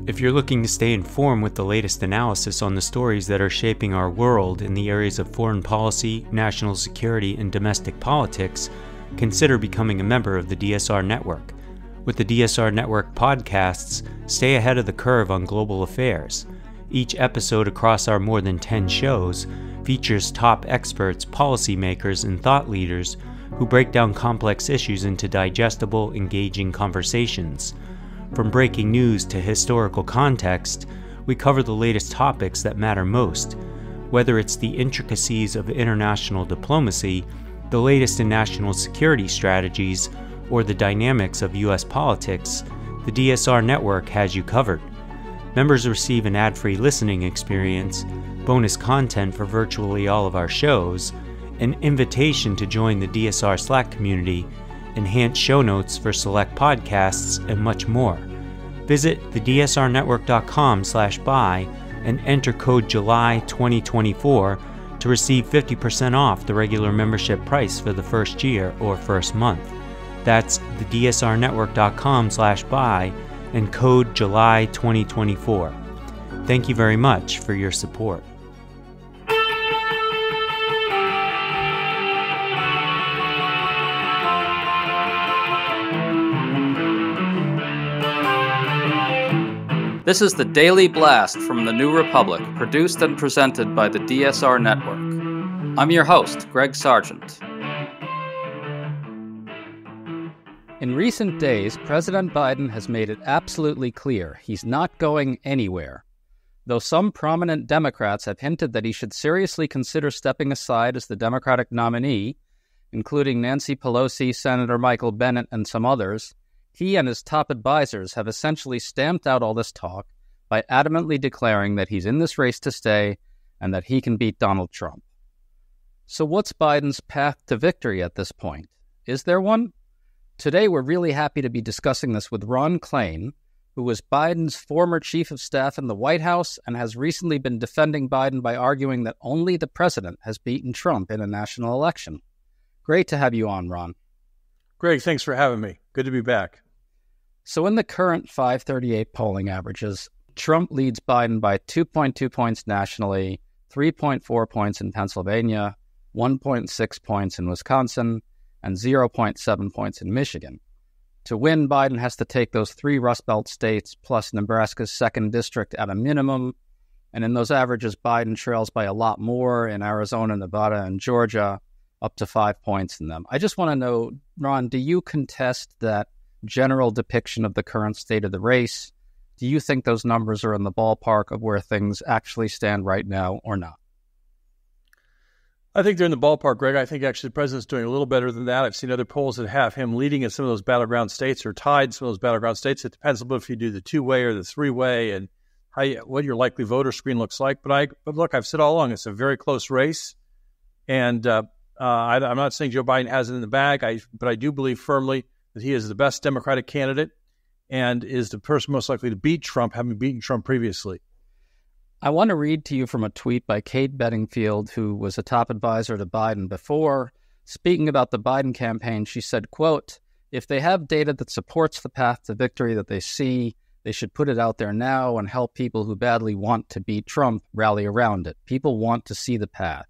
If you're looking to stay informed with the latest analysis on the stories that are shaping our world in the areas of foreign policy, national security, and domestic politics, consider becoming a member of the DSR Network. With the DSR Network podcasts, stay ahead of the curve on global affairs. Each episode across our more than 10 shows features top experts, policymakers, and thought leaders who break down complex issues into digestible, engaging conversations. From breaking news to historical context, we cover the latest topics that matter most. Whether it's the intricacies of international diplomacy, the latest in national security strategies, or the dynamics of U.S. politics, the DSR Network has you covered. Members receive an ad-free listening experience, bonus content for virtually all of our shows, an invitation to join the DSR Slack community, enhanced show notes for select podcasts, and much more. Visit thedsrnetwork.com/buy and enter code JULY2024 to receive 50% off the regular membership price for the first year or first month. That's thedsrnetwork.com/buy and code JULY2024. Thank you very much for your support. This is the Daily Blast from the New Republic, produced and presented by the DSR Network. I'm your host, Greg Sargent. In recent days, President Biden has made it absolutely clear he's not going anywhere. Though some prominent Democrats have hinted that he should seriously consider stepping aside as the Democratic nominee, including Nancy Pelosi, Senator Michael Bennet, and some others, he and his top advisors have essentially stamped out all this talk by adamantly declaring that he's in this race to stay and that he can beat Donald Trump. So what's Biden's path to victory at this point? Is there one? Today we're really happy to be discussing this with Ron Klain, who was Biden's former chief of staff in the White House and has recently been defending Biden by arguing that only the president has beaten Trump in a national election. Great to have you on, Ron. Greg, thanks for having me. Good to be back. So in the current 538 polling averages, Trump leads Biden by 2.2 points nationally, 3.4 points in Pennsylvania, 1.6 points in Wisconsin, and 0.7 points in Michigan. To win, Biden has to take those three Rust Belt states plus Nebraska's 2nd district at a minimum, and in those averages, Biden trails by a lot more in Arizona, Nevada, and Georgia, up to 5 points in them. I just want to know, Ron, do you contest that general depiction of the current state of the race? Do you think those numbers are in the ballpark of where things actually stand right now or not? I think they're in the ballpark, Greg. I think actually the president's doing a little better than that. I've seen other polls that have him leading in some of those battleground states or tied in some of those battleground states. It depends a little bit if you do the two-way or the three-way and what your likely voter screen looks like. But look, I've said all along, it's a very close race. And I'm not saying Joe Biden has it in the bag, but I do believe firmly that he is the best Democratic candidate and is the person most likely to beat Trump, having beaten Trump previously. I want to read to you from a tweet by Kate Bedingfield, who was a top advisor to Biden before. Speaking about the Biden campaign, she said, quote, "If they have data that supports the path to victory that they see, they should put it out there now and help people who badly want to beat Trump rally around it. People want to see the path."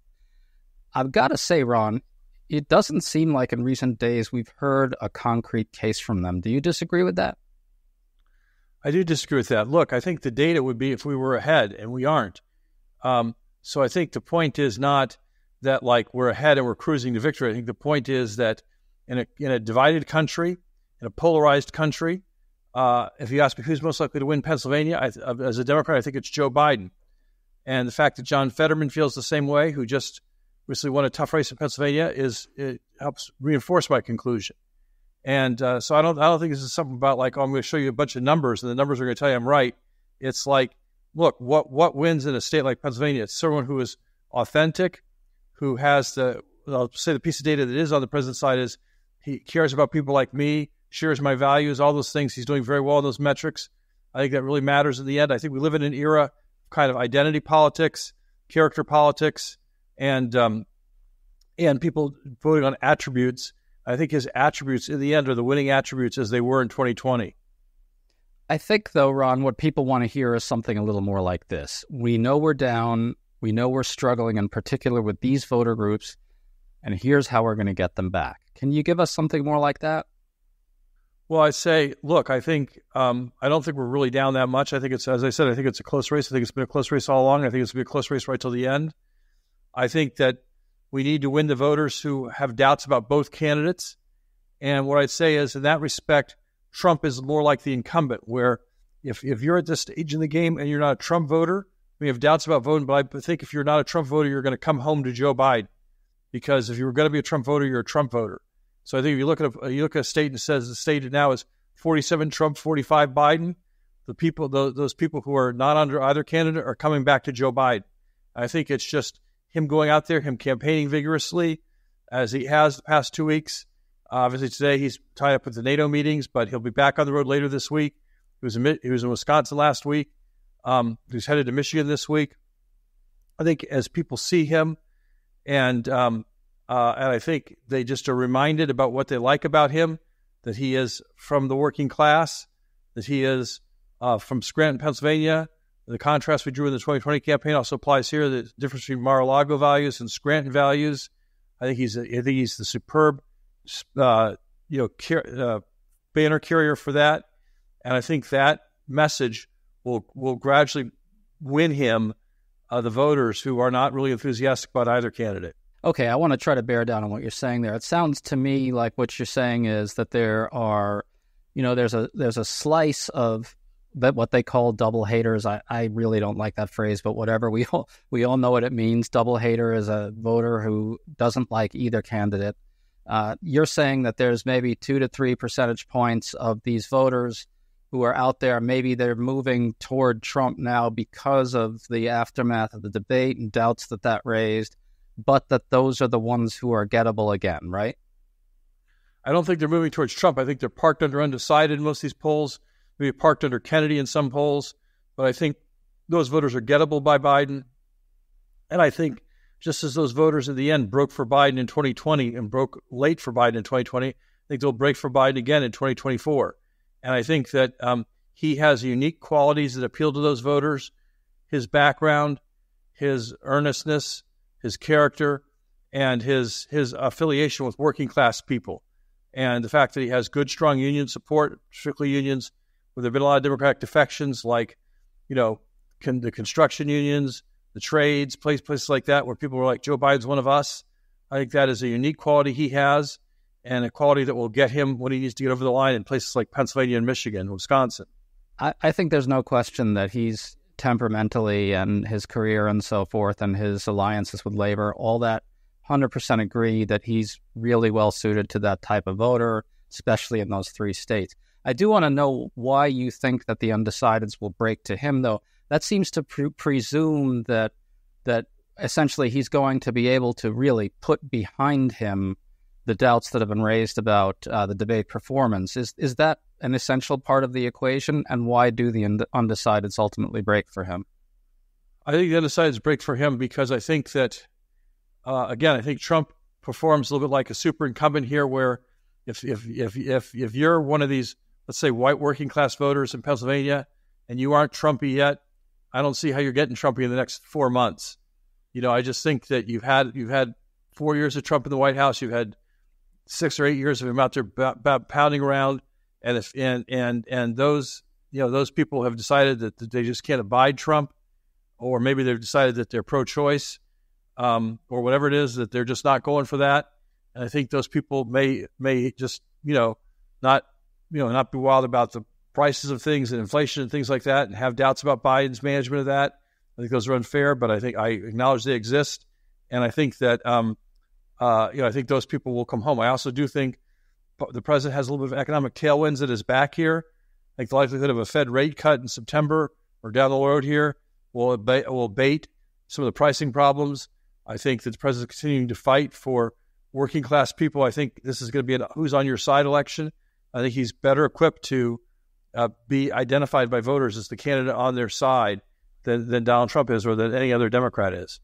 I've got to say, Ron, it doesn't seem like in recent days we've heard a concrete case from them. Do you disagree with that? I do disagree with that. Look, I think the data would be if we were ahead, and we aren't. So I think the point is not that like we're ahead and we're cruising to victory. I think the point is that in a divided country, in a polarized country, if you ask me who's most likely to win Pennsylvania, as a Democrat, I think it's Joe Biden. And the fact that John Fetterman feels the same way, who just recently won a tough race in Pennsylvania, it helps reinforce my conclusion. And so I don't think this is something about like, oh, I'm going to show you a bunch of numbers and the numbers are going to tell you I'm right. It's like, look, what wins in a state like Pennsylvania? It's someone who is authentic, who has I'll say the piece of data that is on the president's side is he cares about people like me, shares my values, all those things. He's doing very well in those metrics. I think that really matters in the end. I think we live in an era of kind of identity politics, character politics, and people voting on attributes. I think his attributes in the end are the winning attributes as they were in 2020. I think, though, Ron, what people want to hear is something a little more like this. We know we're down. We know we're struggling, in particular with these voter groups, and here's how we're going to get them back. Can you give us something more like that? Well, I'd say, look, I think I don't think we're really down that much. I think it's, as I said, I think it's a close race. I think it's been a close race all along. I think it's going to be a close race right till the end. I think that we need to win the voters who have doubts about both candidates. And what I'd say is, in that respect, Trump is more like the incumbent, where if you're at this stage in the game and you're not a Trump voter, we have doubts about voting, but I think if you're not a Trump voter, you're going to come home to Joe Biden. Because if you were going to be a Trump voter, you're a Trump voter. So I think if you look at a state and it says the state now is 47 Trump, 45 Biden, the people, those people who are not under either candidate are coming back to Joe Biden. I think it's just him going out there, him campaigning vigorously as he has the past 2 weeks. Obviously today he's tied up with the NATO meetings, but he'll be back on the road later this week. He was in Wisconsin last week. He's headed to Michigan this week. I think as people see him, and I think they just are reminded about what they like about him, that he is from the working class, that he is from Scranton, Pennsylvania. The contrast we drew in the 2020 campaign also applies here. The difference between Mar-a-Lago values and Scranton values. I think he's the superb, banner carrier for that, and I think that message will gradually win him the voters who are not really enthusiastic about either candidate. Okay, I want to try to bear down on what you're saying there. It sounds to me like what you're saying is that there are, there's a slice of that what they call double haters. I really don't like that phrase, but whatever. We all know what it means. Double hater is a voter who doesn't like either candidate. You're saying that there's maybe 2 to 3 percentage points of these voters who are out there. Maybe they're moving toward Trump now because of the aftermath of the debate and doubts that raised, but that those are the ones who are gettable again, right? I don't think they're moving towards Trump. I think they're parked under undecided in most of these polls, maybe parked under Kennedy in some polls, but I think those voters are gettable by Biden. And I think just as those voters in the end broke for Biden in 2020 and broke late for Biden in 2020, I think they'll break for Biden again in 2024. And I think that he has unique qualities that appeal to those voters, his background, his earnestness, his character, and his affiliation with working class people. And the fact that he has good, strong union support, strictly unions, where there have been a lot of Democratic defections like, the construction unions, the trades, places like that, where people were like, Joe Biden's one of us. I think that is a unique quality he has, and a quality that will get him what he needs to get over the line in places like Pennsylvania and Michigan, Wisconsin. I think there's no question that he's temperamentally and his career and so forth and his alliances with labor, all that 100% agree that he's really well suited to that type of voter, especially in those 3 states. I do want to know why you think that the undecideds will break to him, though. That seems to presume that essentially he's going to be able to really put behind him the doubts that have been raised about the debate performance. Is that an essential part of the equation, and why do the undecideds ultimately break for him? I think the undecideds break for him because I think that, I think Trump performs a little bit like a super incumbent here, where if you're one of these, let's say, white working class voters in Pennsylvania and you aren't Trumpy yet, I don't see how you're getting Trumpy in the next 4 months. I just think that you've had 4 years of Trump in the White House. You've had 6 or 8 years of him out there pounding around, and those people have decided that they just can't abide Trump, or maybe they've decided that they're pro-choice, or whatever it is, that they're just not going for that. And I think those people may just not be wild about the prices of things and inflation and things like that, and have doubts about Biden's management of that. I think those are unfair, but I acknowledge they exist, and I think that I think those people will come home. I also do think the president has a little bit of economic tailwinds at his back here. I think the likelihood of a Fed rate cut in September or down the road here will abate some of the pricing problems. I think that the president is continuing to fight for working class people. I think this is going to be a who's on your side election. I think he's better equipped to be identified by voters as the candidate on their side than Donald Trump is, or than any other Democrat is.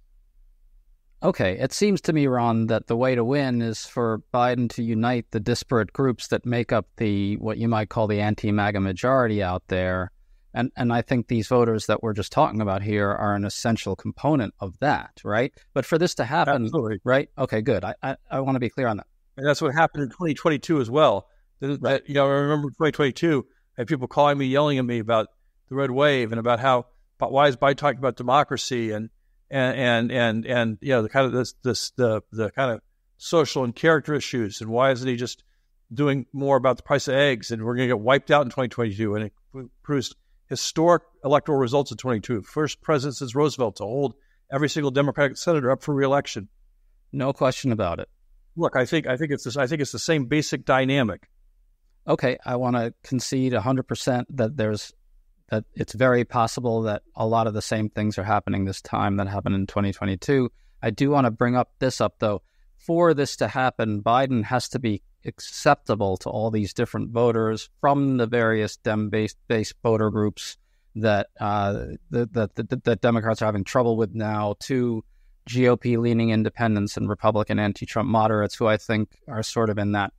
Okay, it seems to me, Ron, that the way to win is for Biden to unite the disparate groups that make up the what you might call the anti-MAGA majority out there. And I think these voters that we're just talking about here are an essential component of that, right? But for this to happen, Absolutely. right? Okay, good. I want to be clear on that. And that's what happened in 2022 as well. Right. I remember 2022, I had people calling me, yelling at me about the red wave and about why is Biden talking about democracy and the kind of the kind of social and character issues, and why isn't he just doing more about the price of eggs, and we're going to get wiped out in 2022, and it produced historic electoral results in 22. First president since Roosevelt to hold every single Democratic senator up for re-election. No question about it. Look, I think it's the same basic dynamic. Okay, I want to concede 100% that it's very possible that a lot of the same things are happening this time that happened in 2022. I do want to bring this up, though. For this to happen, Biden has to be acceptable to all these different voters from the various Dem-based voter groups that Democrats are having trouble with now, to GOP-leaning independents and Republican anti-Trump moderates, who I think are sort of in that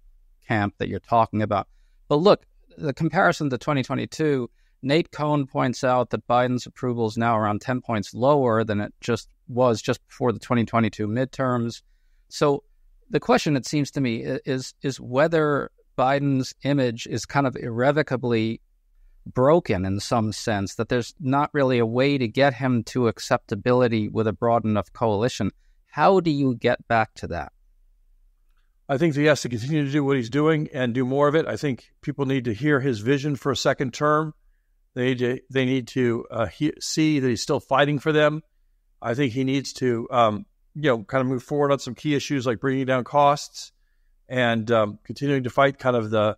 camp that you're talking about. But look, the comparison to 2022, Nate Cohn points out that Biden's approval is now around 10 points lower than it was just before the 2022 midterms. So the question, it seems to me, is whether Biden's image is kind of irrevocably broken in some sense, that there's not really a way to get him to acceptability with a broad enough coalition. How do you get back to that? I think that he has to continue to do what he's doing and do more of it. I think people need to hear his vision for a second term. They need to see that he's still fighting for them. I think he needs to kind of move forward on some key issues like bringing down costs and continuing to fight kind of the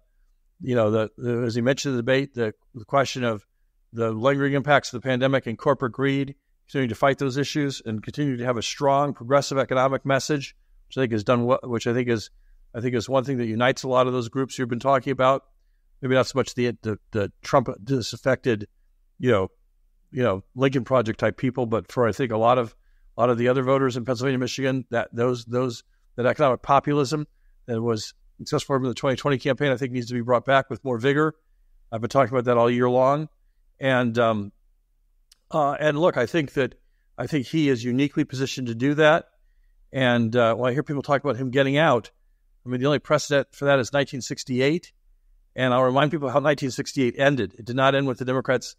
as he mentioned in the debate, the question of the lingering impacts of the pandemic and corporate greed, continuing to fight those issues and continue to have a strong progressive economic message, which I think is done. Which I think is one thing that unites a lot of those groups you've been talking about. Maybe not so much the Trump disaffected, Lincoln Project type people, but for I think a lot of the other voters in Pennsylvania, Michigan, that economic populism that was successful in the 2020 campaign, I think needs to be brought back with more vigor. I've been talking about that all year long, and look, I think he is uniquely positioned to do that. And when I hear people talk about him getting out, I mean the only precedent for that is 1968. And I'll remind people how 1968 ended. It did not end with the Democrats'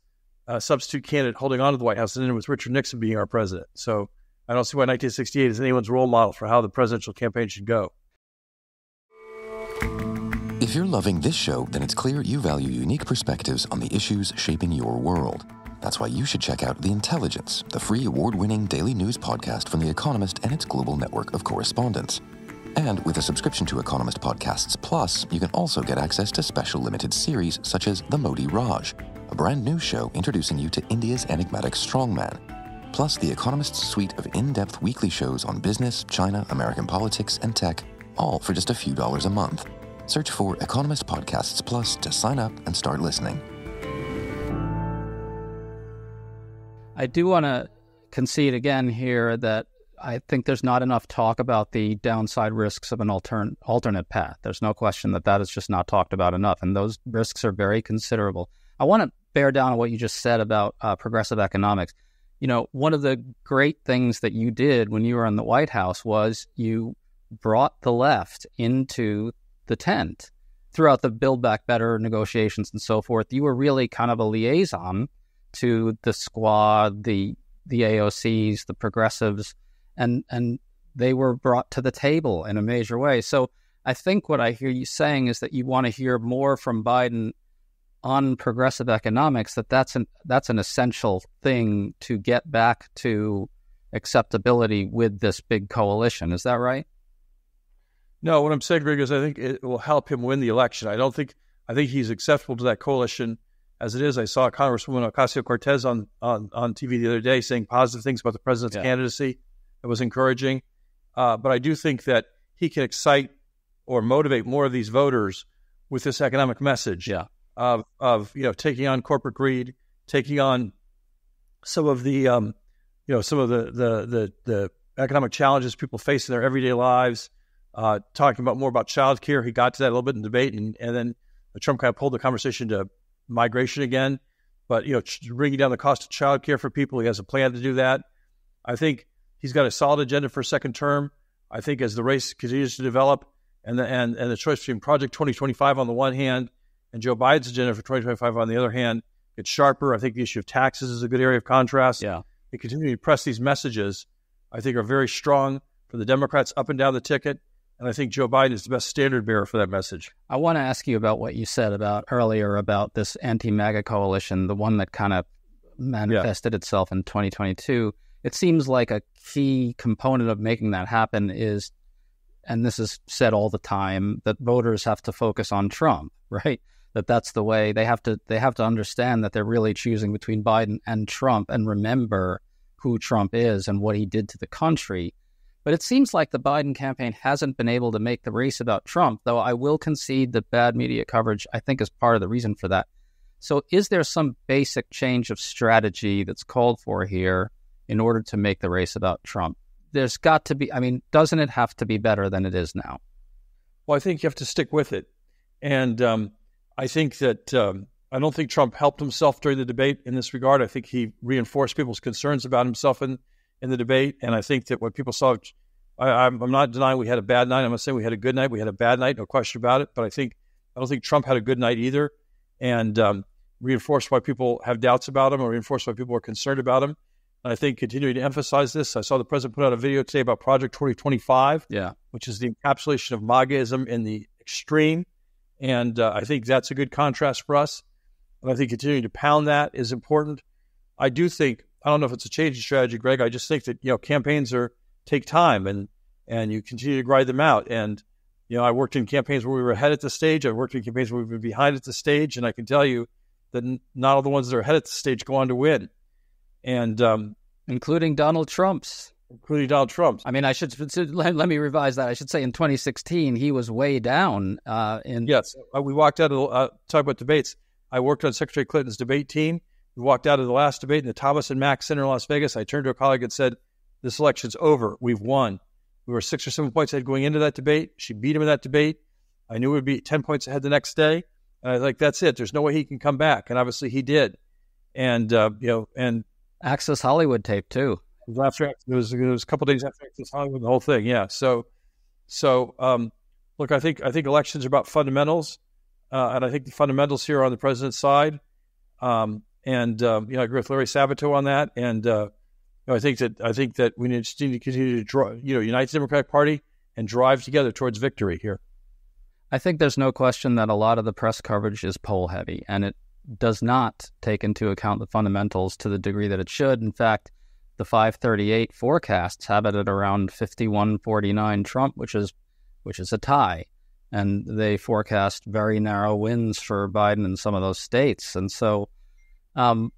substitute candidate holding on to the White House. It ended with Richard Nixon being our president. So I don't see why 1968 is anyone's role model for how the presidential campaign should go. If you're loving this show, then it's clear you value unique perspectives on the issues shaping your world. That's why you should check out The Intelligence, the free award-winning daily news podcast from The Economist and its global network of correspondents. And with a subscription to Economist Podcasts Plus, you can also get access to special limited series such as The Modi Raj, a brand new show introducing you to India's enigmatic strongman, plus The Economist's suite of in-depth weekly shows on business, China, American politics, and tech, all for just a few dollars a month. Search for Economist Podcasts Plus to sign up and start listening. I do want to concede again here that I think there's not enough talk about the downside risks of an alternate path. There's no question that is just not talked about enough, and those risks are very considerable. I want to bear down on what you just said about progressive economics. One of the great things that you did when you were in the White House was you brought the left into the tent throughout the Build Back Better negotiations and so forth. You were really kind of a liaison to the squad, the AOCs, the progressives, and they were brought to the table in a major way. So I think what I hear you saying is that you want to hear more from Biden on progressive economics, that's an essential thing to get back to acceptability with this big coalition. Is that right? No, what I'm saying, Greg, is I think it will help him win the election. I think he's acceptable to that coalition as it is. I saw Congresswoman Ocasio-Cortez on TV the other day saying positive things about the president's candidacy. It was encouraging. But I do think that he can excite or motivate more of these voters with this economic message of taking on corporate greed, taking on some of the economic challenges people face in their everyday lives, talking about more about child care. He got to that a little bit in debate, and then Trump kind of pulled the conversation to migration again. But, bringing down the cost of child care for people, he has a plan to do that. I think he's got a solid agenda for a second term. I think as the race continues to develop and the choice between Project 2025 on the one hand and Joe Biden's agenda for 2025 on the other hand gets sharper. I think the issue of taxes is a good area of contrast. Yeah. They continue to press these messages, I think, are very strong for the Democrats up and down the ticket. And I think Joe Biden is the best standard bearer for that message. I want to ask you about what you said about earlier about this anti-MAGA coalition, the one that kind of manifested itself in 2022. It seems like a key component of making that happen is, and this is said all the time, that voters have to focus on Trump, right? That's the way they have to understand that they're really choosing between Biden and Trump and remember who Trump is and what he did to the country. But it seems like the Biden campaign hasn't been able to make the race about Trump, though I will concede that bad media coverage, I think, is part of the reason for that. So is there some basic change of strategy that's called for here in order to make the race about Trump? There's got to be, doesn't it have to be better than it is now? Well, I think you have to stick with it. And I think that I don't think Trump helped himself during the debate in this regard. I think he reinforced people's concerns about himself in the debate. And I think that what people saw, I'm not denying we had a bad night. I'm not saying we had a good night. We had a bad night, no question about it. But I don't think Trump had a good night either. And reinforced why people have doubts about him or reinforced why people are concerned about him. And I think continuing to emphasize this, I saw the president put out a video today about Project 2025, which is the encapsulation of MAGAism in the extreme. And I think that's a good contrast for us. And I think continuing to pound that is important. I don't know if it's a change in strategy, Greg. I just think that, campaigns take time and you continue to grind them out. And, I worked in campaigns where we were ahead at the stage. I worked in campaigns where we've been behind at the stage. And I can tell you that not all the ones that are ahead at the stage go on to win. And including Donald Trump's. I should let me revise that. I should say in 2016, he was way down. Yes, we walked out of talk about debates. I worked on Secretary Clinton's debate team. We walked out of the last debate in the Thomas and Mack Center in Las Vegas. I turned to a colleague and said, "This election's over. We've won." We were 6 or 7 points ahead going into that debate. She beat him in that debate. I knew we'd be 10 points ahead the next day. And I was like, "That's it. There's no way he can come back." And obviously he did. And and Access Hollywood tape too. It was a couple of days after Access Hollywood, the whole thing. Yeah. So look, I think elections are about fundamentals, and I think the fundamentals here are on the president's side. I agree with Larry Sabato on that. And I think that we need to continue to unite the Democratic Party and drive together towards victory here. I think there's no question that a lot of the press coverage is poll heavy, and it does not take into account the fundamentals to the degree that it should. In fact, the 538 forecasts have it at around 51-49 Trump, which is a tie. And they forecast very narrow wins for Biden in some of those states. And so I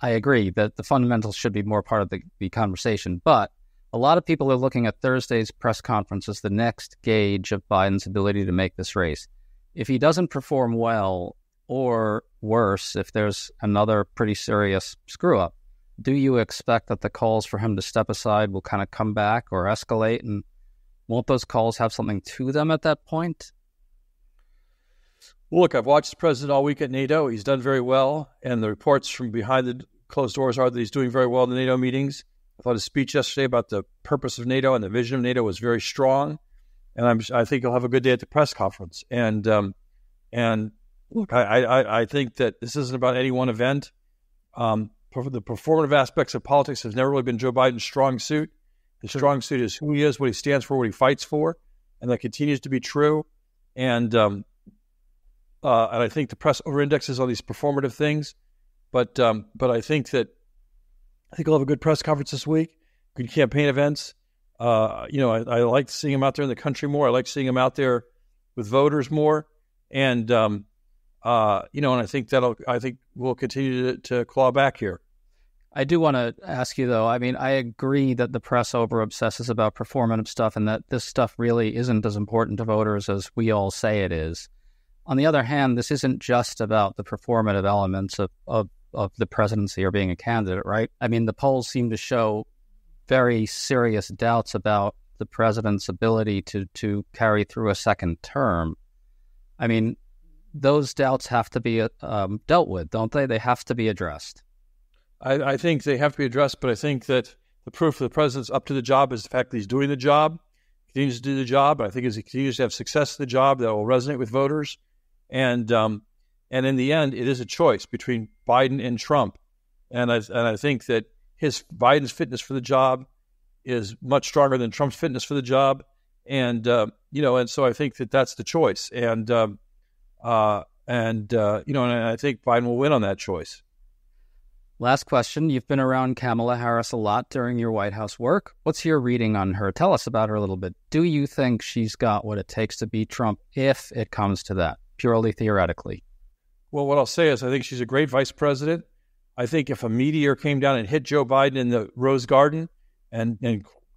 agree that the fundamentals should be more part of the conversation. But a lot of people are looking at Thursday's press conference as the next gauge of Biden's ability to make this race. If he doesn't perform well, or worse, if there's another pretty serious screw-up, do you expect that the calls for him to step aside will kind of come back or escalate? And won't those calls have something to them at that point? Well, look, I've watched the president all week at NATO. He's done very well. And the reports from behind the closed doors are that he's doing very well in the NATO meetings. I thought his speech yesterday about the purpose of NATO and the vision of NATO was very strong. And I think he'll have a good day at the press conference. And look, I think that this isn't about any one event. The performative aspects of politics has never really been Joe Biden's strong suit. His strong suit is who he is, what he stands for, what he fights for, and that continues to be true. And I think the press over-indexes on these performative things. But I think he'll have a good press conference this week, good campaign events. I like seeing him out there in the country more. I like seeing him out there with voters more. And and I think we'll continue to claw back here. I do want to ask you, though, I agree that the press over-obsesses about performative stuff and that this stuff really isn't as important to voters as we all say it is. On the other hand, this isn't just about the performative elements of the presidency or being a candidate, right? The polls seem to show very serious doubts about the president's ability to carry through a second term. I mean, those doubts have to be dealt with, don't they? They have to be addressed. I think they have to be addressed, but I think that the proof that the president's up to the job is the fact that he's doing the job, continues to do the job. I think as he continues to have success in the job, that will resonate with voters. And in the end, it is a choice between Biden and Trump. And I think that Biden's fitness for the job is much stronger than Trump's fitness for the job. And so I think that that's the choice. And I think Biden will win on that choice. Last question. You've been around Kamala Harris a lot during your White House work. What's your reading on her? Tell us about her a little bit. Do you think she's got what it takes to beat Trump if it comes to that, purely theoretically? Well, what I'll say is I think she's a great vice president. I think if a meteor came down and hit Joe Biden in the Rose Garden and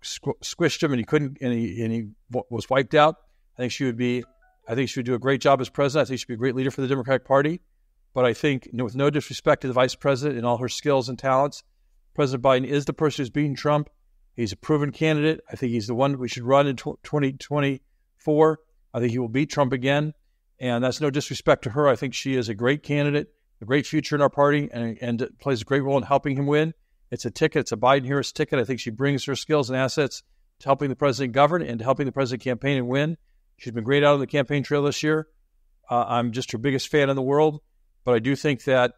squished him and he couldn't and he was wiped out, I think she would do a great job as president. I think she'd be a great leader for the Democratic Party. But I think, with no disrespect to the vice president and all her skills and talents, President Biden is the person who's beaten Trump. He's a proven candidate. I think he's the one we should run in 2024. I think he will beat Trump again. And that's no disrespect to her. I think she is a great candidate, a great future in our party, and plays a great role in helping him win. It's a ticket. It's a Biden-Harris ticket. I think she brings her skills and assets to helping the president govern and to helping the president campaign and win. She's been great out on the campaign trail this year. I'm just her biggest fan in the world. But I do think that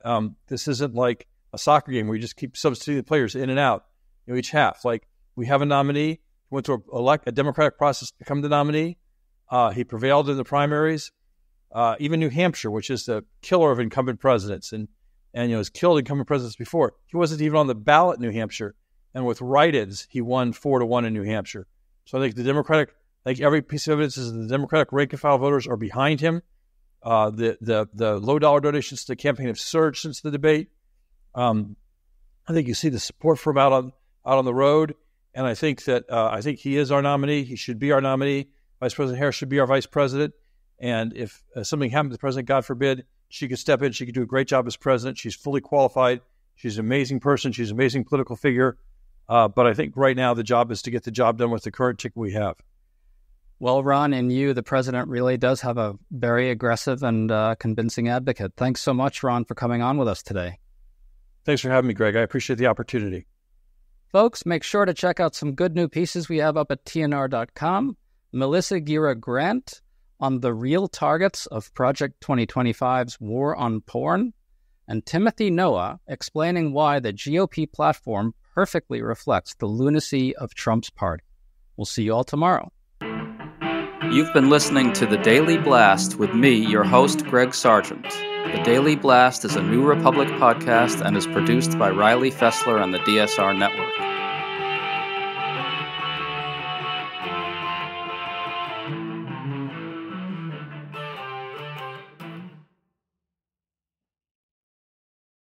this isn't like a soccer game where you just keep substituting the players in and out, each half. Like, we have a nominee. He went through a democratic process to become the nominee. He prevailed in the primaries. Even New Hampshire, which is the killer of incumbent presidents, and has killed incumbent presidents before. He wasn't even on the ballot in New Hampshire, and with write-ins, he won 4-1 in New Hampshire. So I think every piece of evidence is that the Democratic rank and file voters are behind him. The low dollar donations to the campaign have surged since the debate. I think you see the support from out on the road, and I think that he is our nominee. He should be our nominee. Vice President Harris should be our vice president. And if something happened to the president, God forbid, she could step in. She could do a great job as president. She's fully qualified. She's an amazing person. She's an amazing political figure. But I think right now the job is to get the job done with the current ticket we have. Well, Ron, in you, the president really does have a very aggressive and convincing advocate. Thanks so much, Ron, for coming on with us today. Thanks for having me, Greg. I appreciate the opportunity. Folks, make sure to check out some good new pieces we have up at TNR.com. Melissa Gira Grant on the real targets of Project 2025's War on Porn, and Timothy Noah explaining why the GOP platform perfectly reflects the lunacy of Trump's party. We'll see you all tomorrow. You've been listening to The Daily Blast with me, your host, Greg Sargent. The Daily Blast is a New Republic podcast and is produced by Riley Fessler and the DSR Network.